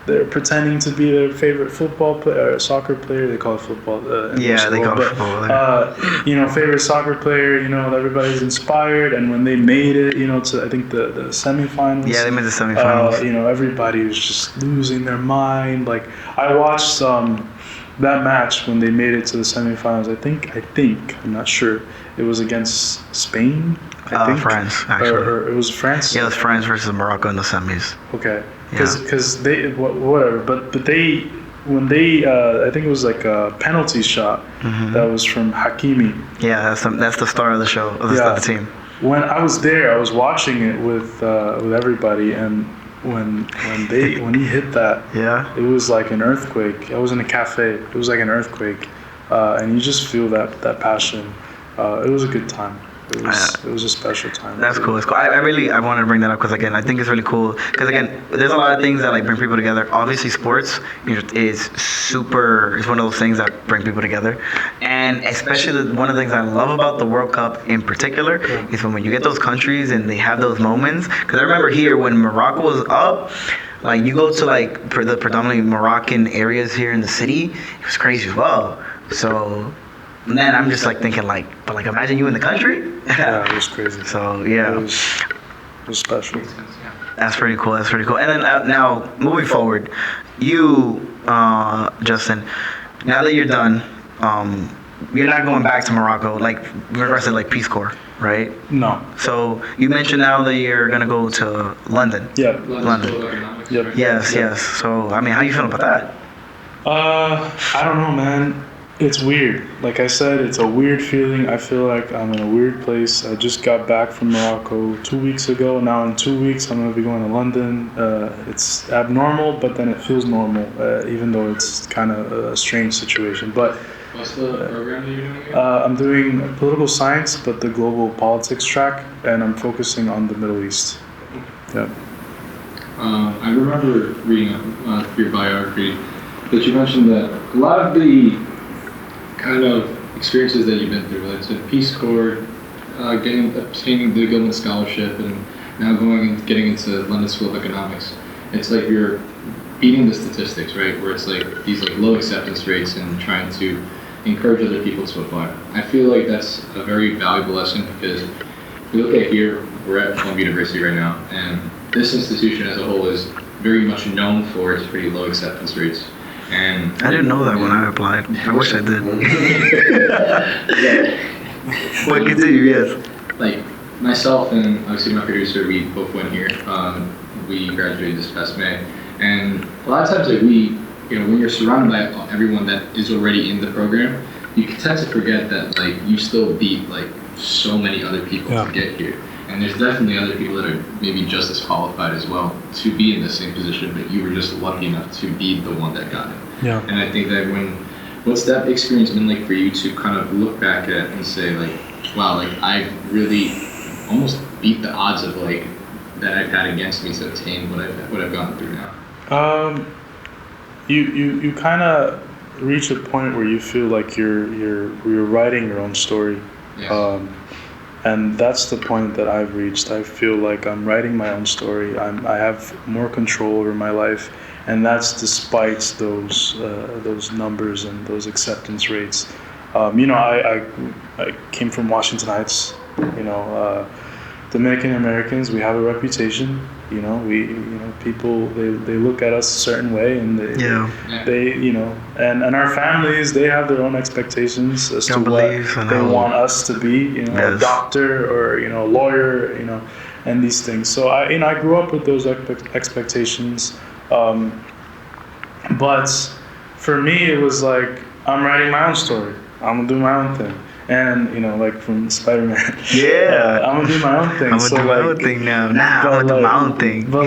B: they're pretending to be their favorite football player or soccer player. They call it football.
A: Yeah, they call it football.
B: Favorite soccer player. Everybody's inspired, and when they made it, to I think the semifinals.
A: Yeah, they made the semifinals.
B: Everybody was just losing their mind. I watched that match when they made it to the semifinals. I think I'm not sure. It was against Spain. I think.
A: France, actually.
B: Or it was France.
A: Yeah, it was France versus Morocco in the semis.
B: Okay. Because they whatever, but when they I think it was a penalty shot that was from Hakimi.
A: Yeah, that's the star of the show of the team.
B: When I was there, I was watching it with everybody, and when he hit that, it was like an earthquake. I was in a cafe. It was like an earthquake, and you just feel that passion. It was a good time. It was a special time.
A: That's cool. It's cool. I wanted to bring that up because again, I think it's really cool. Because again, there's a lot of things that like bring people together. Obviously, sports is super. It's one of those things that bring people together, and especially one of the things I love about the World Cup in particular is when you get those countries and they have those moments. Because I remember here when Morocco was up. Like you go to like the predominantly Moroccan areas here in the city, it was crazy as well. So then I'm just like thinking like, but like imagine you in the country.
B: Yeah, it was crazy.
A: So yeah,
B: it was special.
A: That's pretty cool. That's pretty cool. And then now moving forward, you Justin, now that you're done, you're not going back to Morocco like regards to like Peace Corps, right?
B: No.
A: So you mentioned now that you're gonna go to London.
B: Yeah.
A: London.
B: Yep.
A: Yes. So I mean, how you feeling about that?
B: I don't know, man. It's weird. Like I said, it's a weird feeling. I feel like I'm in a weird place. I just got back from Morocco 2 weeks ago. Now in 2 weeks, I'm going to be going to London. It's abnormal, but then it feels normal, even though it's kind of a strange situation. But
D: what's the program that you're doing again?
B: I'm doing political science, but the global politics track, and I'm focusing on the Middle East. Yeah.
D: I remember reading your biography that you mentioned that a lot of the kind of experiences that you've been through, like the Peace Corps, obtaining the Gilman Scholarship, and now going and getting into London School of Economics, it's like you're beating the statistics, right? Where it's like these like low acceptance rates and trying to encourage other people to apply. I feel like that's a very valuable lesson because if we look at here, we're at Columbia University right now, and this institution as a whole is very much known for its pretty low acceptance rates. And
A: I didn't know that when I applied. I wish I did. But continue, yes.
D: Like myself and obviously my producer, we both went here. We graduated this past May, and a lot of times like when you're surrounded by everyone that is already in the program, you tend to forget that like you still beat like so many other people to get here. And there's definitely other people that are maybe just as qualified as well to be in the same position, but you were just lucky enough to be the one that got it.
B: Yeah.
D: And I think that what's that experience been like for you to kind of look back at and say like, wow, like I really almost beat the odds of like that I've had against me to obtain what I've gone through now.
B: You kind of reach a point where you feel like you're writing your own story.
D: Yes.
B: And that's the point that I've reached. I feel like I'm writing my own story. I have more control over my life, and that's despite those numbers and those acceptance rates. I came from Washington Heights. Dominican Americans, we have a reputation. People they look at us a certain way, and and our families, they have their own expectations as to what they want us to be, a doctor or a lawyer, and these things. So I grew up with those expectations, but for me it was like I'm writing my own story. I'm gonna do my own thing. And like from Spider-Man, I'm gonna do my own thing.
A: I'm gonna do my own thing now. I'm gonna do my own thing.
B: But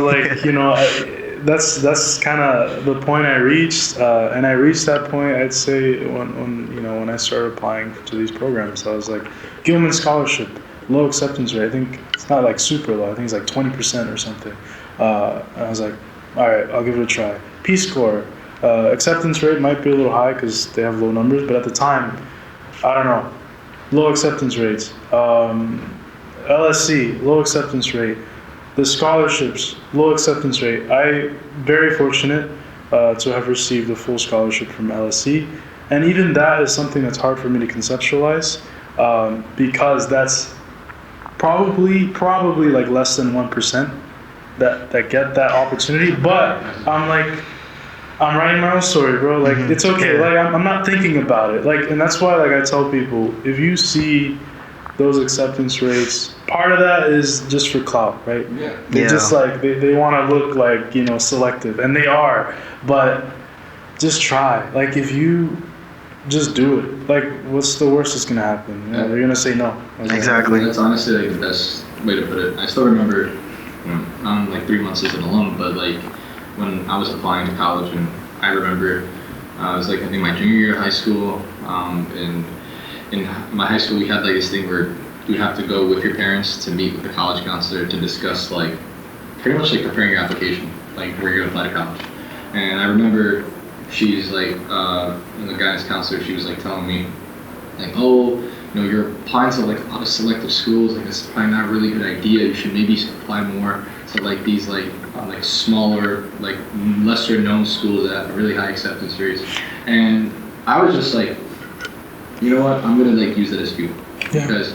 B: that's kind of the point I reached, and I reached that point. I'd say when I started applying to these programs, I was like, Gilman Scholarship, low acceptance rate. I think it's not like super low. I think it's like 20% or something. And I was like, all right, I'll give it a try. Peace Corps, acceptance rate might be a little high because they have low numbers, but at the time, I don't know. Low acceptance rates. LSC, low acceptance rate. The scholarships, low acceptance rate. I very fortunate to have received a full scholarship from LSC, and even that is something that's hard for me to conceptualize because that's probably like less than 1% that get that opportunity. But I'm writing my own story, bro. Like, it's okay. Like, I'm not thinking about it. Like, and that's why, like, I tell people, if you see those acceptance rates, part of that is just for clout, right?
D: Yeah.
B: They just, like, they want to look, like, selective. And they are. But just try. Like, if you just do it, like, what's the worst that's going to happen? They're going to say no.
A: Exactly.
D: That's honestly, like, the best way to put it. I still remember, I'm, like, 3 months as an alum, but, like, when I was applying to college, and I remember it was like I think my junior year of high school, and in my high school we had like this thing where you would have to go with your parents to meet with the college counselor to discuss like pretty much like preparing your application, like where you're gonna apply to college. And I remember she's like, the guidance counselor, she was like telling me, like, oh, you know, you're applying to like a lot of selective schools, like it's probably not a really good idea. You should maybe apply more to like these like smaller, like lesser known schools that have really high acceptance rates. And I was just like, you know what, I'm gonna like use that as fuel.
B: Yeah.
D: Because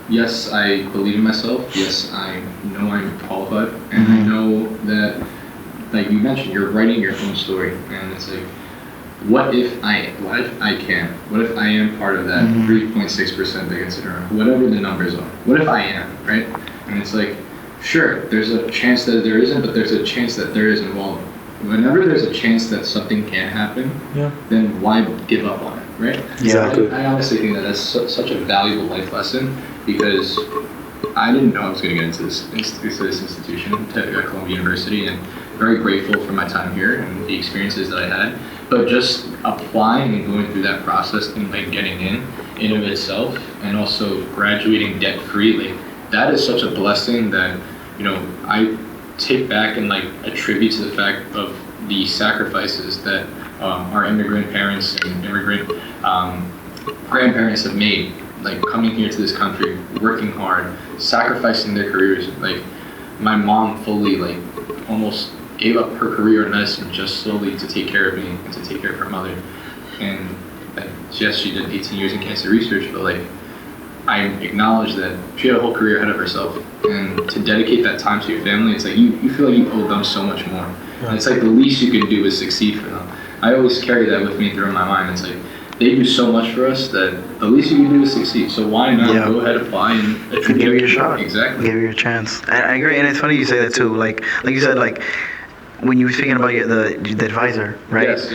D: yes, I believe in myself. Yes, I know I'm qualified, and I know that, like you mentioned, you're writing your own story, and it's like, what if I can? What if I am part of that 3.6% they consider, whatever the numbers are? What if I am, right? And it's like, sure, there's a chance that there isn't, but there's a chance that there is involved. Whenever there's a chance that something can happen, then why give up on it, right?
B: Exactly.
D: I honestly think that that's such a valuable life lesson, because I didn't know I was going to get into this institution, to Columbia University, and very grateful for my time here and the experiences that I had. But just applying and going through that process and like getting in of itself, and also graduating debt free, like that is such a blessing that, you know, I take back and like attribute to the fact of the sacrifices that our immigrant parents and immigrant grandparents have made, like coming here to this country, working hard, sacrificing their careers. Like my mom fully like almost gave up her career in medicine just solely to take care of me and to take care of her mother. And like, yes, she did 18 years in cancer research, but like I acknowledge that she had a whole career ahead of herself, and to dedicate that time to your family, it's like you feel like you owe them so much more. And it's like the least you can do is succeed for them. I always carry that with me through my mind. It's like they do so much for us that the least you can do is succeed. So why not go ahead, apply, and
A: give it a shot.
D: Exactly.
A: Give it a chance. I agree, and it's funny you say that too. Like you said, like when you were speaking about the advisor, right?
D: Yes.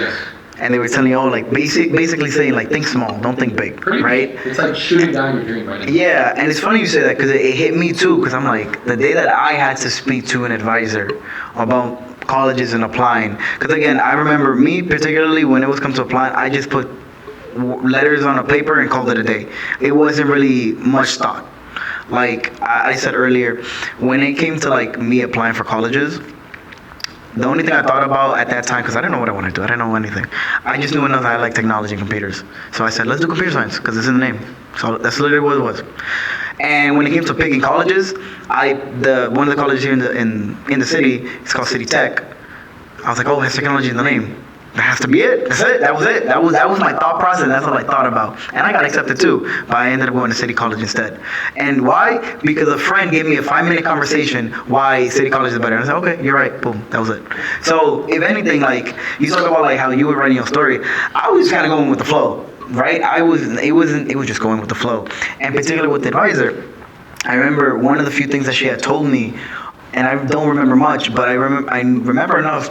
A: And they were telling you, oh, like basically saying like think small, don't think big, right?
D: It's like shooting down your dream right now.
A: Yeah, and it's funny you say that, because it hit me too, because I'm like, the day that I had to speak to an advisor about colleges and applying, because again, I remember me particularly when it was come to applying, I just put letters on a paper and called it a day. It wasn't really much thought. Like I said earlier, when it came to like me applying for colleges, the only thing I thought about at that time, because I didn't know what I wanted to do, I didn't know anything. I just knew enough that I like technology and computers. So I said, let's do computer science, because it's in the name. So that's literally what it was. And when it came to picking colleges, one of the colleges here in the city, it's called City Tech. I was like, oh, it has technology in the name. That has to be it. That's it. That was it. That was my thought process. That's all I thought about. And I got accepted too, but I ended up going to City College instead. And why? Because a friend gave me a 5-minute conversation why City College is better. And I said, okay, you're right. Boom. That was it. So if anything, like you talk about like how you were writing your story, I was kind of going with the flow, right? It was just going with the flow. And particularly with the advisor, I remember one of the few things that she had told me, and I don't remember much, but I remember enough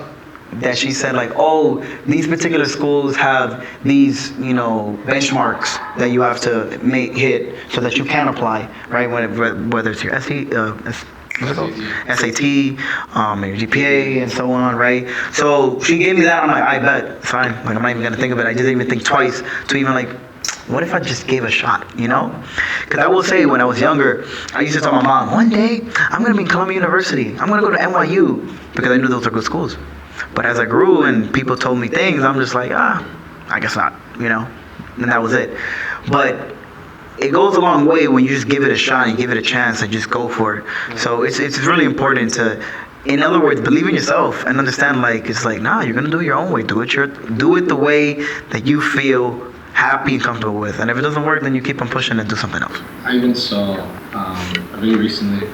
A: that she said like, oh, these particular schools have these, you know, benchmarks that you have to hit so that you can apply, right? Whether it's your SAT, your GPA, and so on, right? So she gave me that. I'm like, I bet, fine. Like I'm not even gonna think of it. I didn't even think twice to even like, what if I just gave a shot, you know? Because I will say, when I was younger, I used to tell my mom, one day I'm gonna be in Columbia University. I'm gonna go to NYU, because I knew those were good schools. But as I grew and people told me things, I'm just like, I guess not, you know? And that was it. But it goes a long way when you just give it a shot and give it a chance and just go for it. So it's really important to, in other words, believe in yourself and understand, like, it's like, nah, you're going to do it your own way. Do it the way that you feel happy and comfortable with. And if it doesn't work, then you keep on pushing and do something else.
D: I even saw a video recently,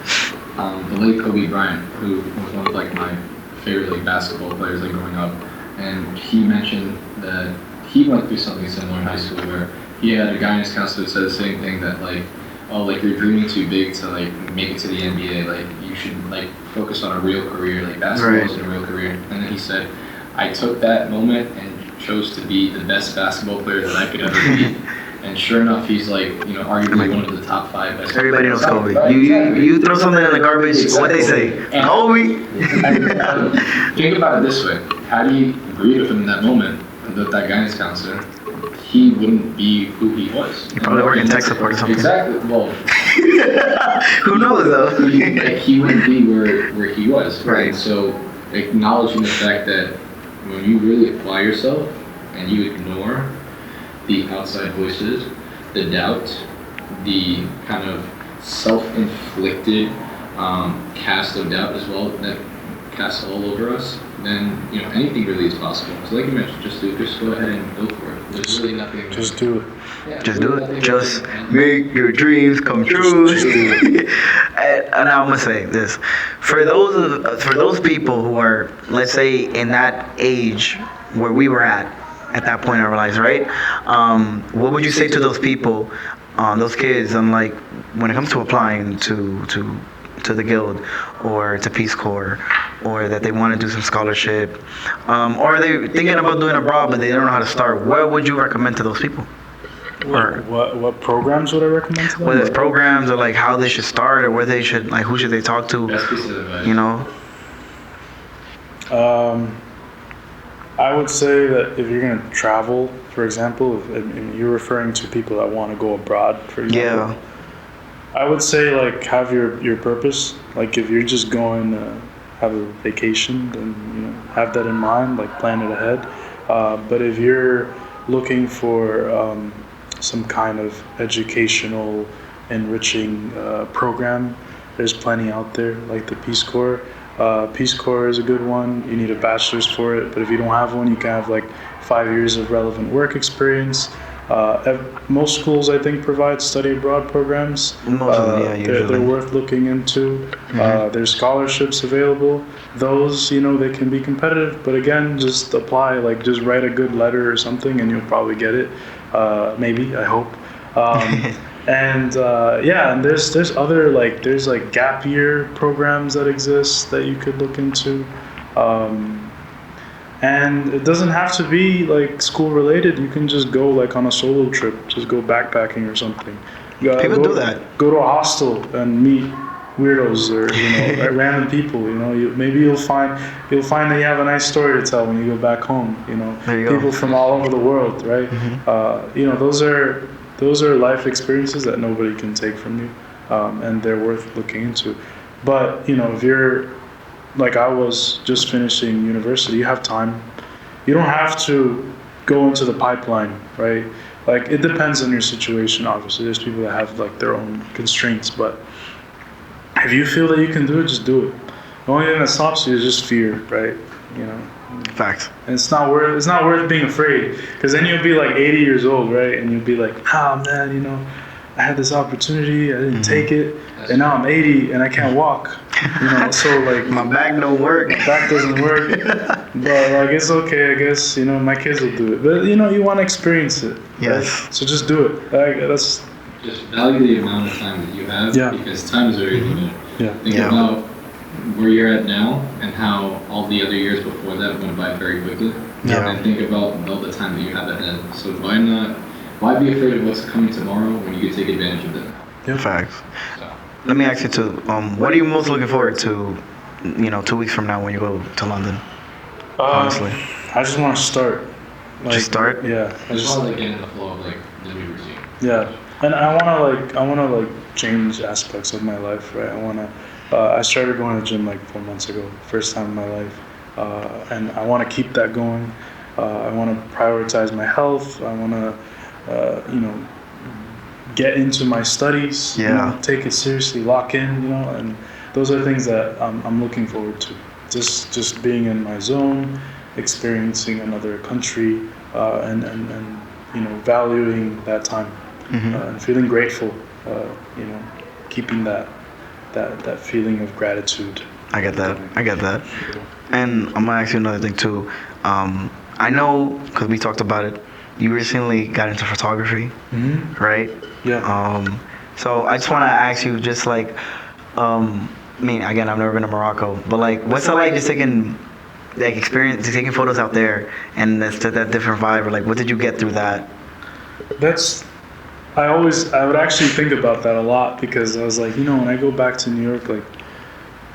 D: the late Kobe Bryant, who was one of like my favorite like basketball players like growing up, and he mentioned that he went through something similar in high school where he had a guidance counselor that said the same thing, that like, oh, like you're dreaming too big to like make it to the NBA, like you should like focus on a real career, like basketball is a real career. And then he said, I took that moment and chose to be the best basketball player that I could ever be. And sure enough, he's like, you know, arguably one of the top 5 best.
A: Everybody knows Kobe. Right? You throw something in the garbage, what they say? And Kobe.
D: Think about it this way: had he agreed with him in that moment, that guidance counselor, he wouldn't be who he was.
A: He probably worked in tech support or something.
D: Exactly. Well,
A: Who knows though?
D: He wouldn't be where he was.
A: Right.
D: So acknowledging the fact that when you really apply yourself and you ignore the outside voices, the doubt, the kind of self-inflicted cast of doubt as well that casts all over us, then anything really is possible. So like you mentioned, just go ahead and go for it. There's really nothing.
B: Just do it.
D: Yeah,
A: Just do it. Just make your dreams come true. And I'm gonna say this: for those people who are, let's say, in that age where we were at that point in our lives, right? What would you say to those people, those kids, like when it comes to applying to the guild or to Peace Corps, or that they want to do some scholarship, or they thinking about doing abroad but they don't know how to start? What would you recommend to those people? Or
B: What programs would I recommend to them?
A: whether it's programs or like how they should start or where they should, like, who should they talk to?
D: Best piece of advice.
B: I would say that if you're going to travel, for example, if you're referring to people that want to go abroad, for example.
A: Yeah.
B: I would say, like, have your purpose. Like, if you're just going to have a vacation, then, have that in mind, like, plan it ahead. But if you're looking for some kind of educational, enriching program, there's plenty out there, like the Peace Corps. Peace Corps is a good one. You need a bachelor's for it, but if you don't have one, you can have like 5 years of relevant work experience. Most schools, I think, provide study abroad programs.
A: Most of them, yeah, usually.
B: They're worth looking into. There's scholarships available. Those, they can be competitive, but again, just apply. Like, just write a good letter or something, and you'll probably get it. Maybe, I hope. And and there's other, there's gap year programs that exist that you could look into. And it doesn't have to be like school related. You can just go like on a solo trip, just go backpacking or something.
A: People do that.
B: Go to a hostel and meet weirdos or random people. Maybe you'll find that you have a nice story to tell when you go back home.
A: There you
B: People
A: go.
B: from all over the world, right? Those are life experiences that nobody can take from you, and they're worth looking into. But if you're like I was just finishing university, you have time. You don't have to go into the pipeline, right? Like, it depends on your situation, obviously. There's people that have like their own constraints, but if you feel that you can do it, just do it. The only thing that stops you is just fear, right?
A: Facts.
B: And it's not worth being afraid, because then you'll be like 80 years old, right? And you'll be like, man, I had this opportunity, I didn't take it, and now I'm 80 and I can't walk. So like
A: My back don't work.
B: my back doesn't work, but like it's okay, I guess. My kids will do it, but you want to experience it.
A: Yes.
B: Right? So just do it. That's
D: Just value the amount of time that you have,
B: Yeah.
D: because time is very limited.
B: yeah.
D: Think
A: Yeah.
D: about where you're at now and how all the other years before that went by very quickly.
A: Yeah.
D: And think about all the time that you have ahead. So why be afraid of what's coming tomorrow when you can take advantage of that?
A: Facts.
D: So,
A: Let me ask you too. What are you most looking forward to? 2 weeks from now when you go to London. Honestly,
B: I just want to start.
A: Just start?
B: Yeah. I
D: just
B: just
D: want to get in the flow of like the new routine.
B: Yeah, and I wanna change aspects of my life, right? I started going to the gym like 4 months ago, first time in my life, and I want to keep that going. I want to prioritize my health. I want to, get into my studies.
A: Yeah.
B: Take it seriously, lock in. And those are things that I'm looking forward to. Just being in my zone, experiencing another country, and valuing that time. And feeling grateful, keeping that feeling of gratitude.
A: I get that. And I'm gonna ask you another thing too. I know, because we talked about it, you recently got into photography, right?
B: Yeah.
A: So I just want to ask you, just like, again, I've never been to Morocco, but like, what's it like just taking taking photos out there, and that's that different vibe, or like, what did you get through that?
B: I would actually think about that a lot, because I was like, when I go back to New York, like,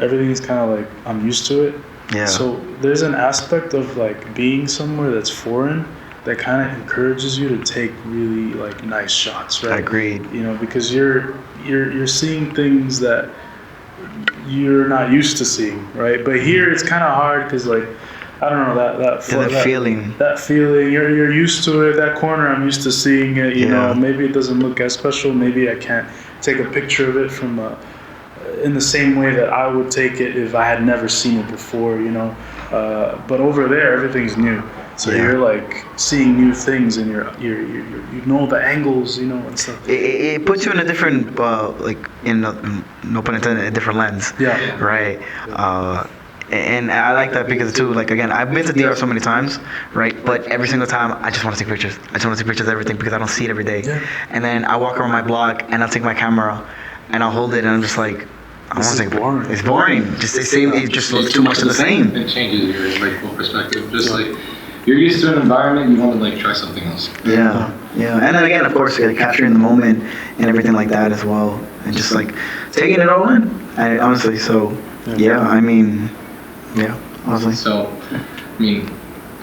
B: everything's kind of like, I'm used to it.
A: Yeah.
B: So there's an aspect of like being somewhere that's foreign that kind of encourages you to take really like nice shots, right?
A: Agreed.
B: You know, because you're seeing things that you're not used to seeing, right? But here it's kind of hard because like I don't know that
A: feeling.
B: That feeling you're used to it. That corner I'm used to seeing it. You know, maybe it doesn't look as special. Maybe I can't take a picture of it from in the same way that I would take it if I had never seen it before. You know, but over there everything's new. So you're like seeing new things, and you know the angles, you know, and stuff.
A: It puts you in a different like no pun intended, a different lens.
B: Yeah.
A: Right. And I like that because too, like again, I've been to DR so many times, right? But every single time, I just want to take pictures. I just want to take pictures of everything because I don't see it every day.
B: Yeah.
A: And then I walk around my block and I'll take my camera and I'll hold it and I'm just like, I want to take.
B: Boring.
A: It's boring. Just the same. It just looks too much of the same.
D: It changes your like whole perspective. Just like you're used to an environment, you want to like try something else.
A: Yeah. And then again, of course, like, capturing the moment and everything like that as well, and just like taking it all in. Honestly, so I mean, honestly.
D: So, I mean,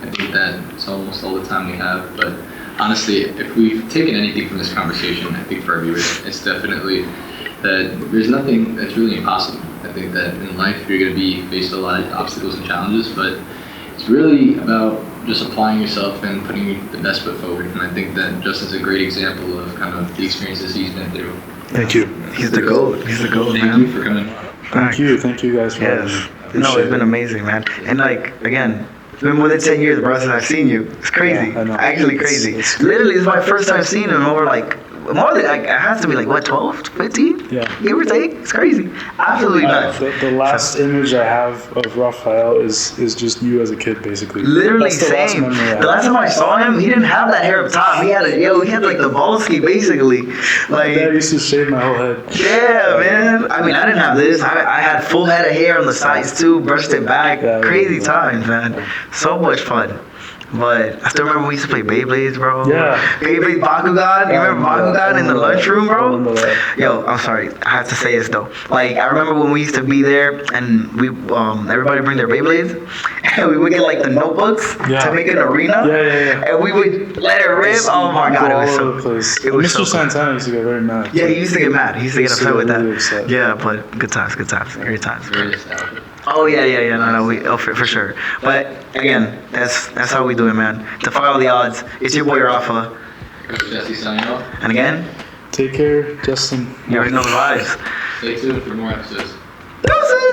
D: I think that it's almost all the time we have. But honestly, if we've taken anything from this conversation, I think for our viewers, it's definitely that there's nothing that's really impossible. I think that in life you're going to be faced with a lot of obstacles and challenges, but it's really about just applying yourself and putting the best foot forward. And I think that Justin's a great example of kind of the experiences he's been through.
B: Thank you.
A: He's the GOAT. He's the GOAT, man.
D: Thank you for coming.
B: Thank you guys for having me.
A: No, it's been amazing, man. And like again, it's been more than 10 years, bro, since I've seen you. It's crazy.
B: Yeah, I know.
A: Actually crazy. Literally, it's my first time seeing him over like more than like it has to be like what 12, 15?
B: Yeah.
A: Give or take. It's crazy. Absolutely nuts.
B: The last image I have of Rafael is just you as a kid, basically.
A: Literally
B: That's the last
A: same.
B: memory I have.
A: The last time I saw him, he didn't have that hair up top. He had like the ball ski basically.
B: My dad
A: Like
B: used to shave my whole head.
A: yeah, man. I mean, I didn't have this. I had full head of hair on the sides too, brushed it back.
B: Yeah,
A: Crazy
B: yeah.
A: times, man. So much fun. But I still remember we used to play Beyblades, bro.
B: Yeah.
A: Beyblade Bakugan. You remember Bakugan in the lunchroom,
B: I remember
A: bro?
B: that.
A: Yo, I'm sorry. I have to say this though. Like I remember when we used to be there and we everybody bring their Beyblades and we would get like the notebooks to make an arena.
B: Yeah.
A: And we would let it rip. Oh my god, it was
B: all
A: so
B: over the place.
A: it was
B: Mr.
A: so cool.
B: Santana used to get very mad.
A: Yeah, he used to get mad. He used to get upset with
B: really
A: that.
B: upset.
A: Yeah, but good times. Great times.
D: Very nostalgic.
A: Oh yeah. No, for sure. But again, that's how we do it, man. Defy all the odds. It's your boy Rafa,
D: Coach Jesse signing off.
A: and again,
B: Take care, Justin.
A: you already know the vibes.
D: Stay tuned for more episodes.
A: Deuces!